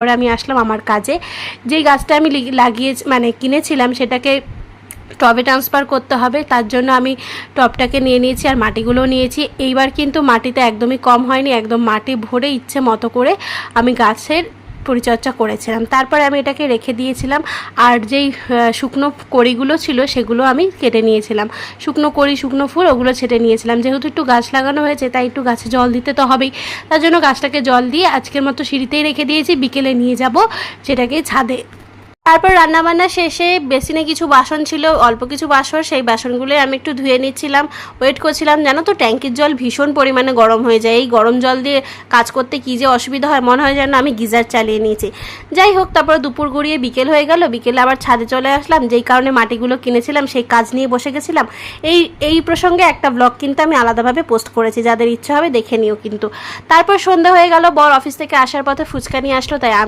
পরে আমি আসলাম আমার কাজে। যেই গাছটা আমি কিনেছিলাম সেটাকে টবে ট্রান্সফার করতে হবে, তার জন্য আমি টবটাকে নিয়ে নিয়েছি আর মাটিগুলো নিয়েছি। এইবার কিন্তু মাটিতে একদমই কম হয়নি, একদম মাটি ভরে ইচ্ছে মতো করে আমি গাছের পরিচর্যা করেছিলাম। তারপরে আমি এটাকে রেখে দিয়েছিলাম। আর যেই শুকনো কড়িগুলো ছিল সেগুলো আমি কেটে নিয়েছিলাম, শুকনো কড়ি শুকনো ফুল ওগুলো ছেটে নিয়েছিলাম। যেহেতু একটু গাছ লাগানো হয়েছে তাই একটু গাছে জল দিতে তো হবেই, তার জন্য গাছটাকে জল দিয়ে আজকের মতো সিঁড়িতেই রেখে দিয়েছি। বিকেলে নিয়ে যাব সেটাকে ছাদে। তারপর রান্নাবান্না শেষে বেসিনে কিছু বাসন ছিল, অল্প কিছু বাসন, সেই বাসনগুলোই আমি একটু ধুয়ে নিচ্ছিলাম। ওয়েট করছিলাম, জানো তো ট্যাঙ্কির জল ভীষণ পরিমাণে গরম হয়ে যায়। এই গরম জল দিয়ে কাজ করতে কী যে অসুবিধা হয়, মনে হয় যেন আমি গিজার চালিয়ে নিয়েছি। যাই হোক, তারপর দুপুর গড়িয়ে বিকেল হয়ে গেল। বিকেলে আবার ছাদে চলে আসলাম, যেই কারণে মাটিগুলো কিনেছিলাম সেই কাজ নিয়ে বসে গেছিলাম। এই প্রসঙ্গে একটা ব্লগ কিন্তু আমি আলাদাভাবে পোস্ট করেছি, যাদের ইচ্ছা হবে দেখে নিও কিন্তু। তারপর সন্ধ্যা হয়ে গেল, বর অফিস থেকে আসার পথে ফুচকা নিয়ে আসলো, তাই আমি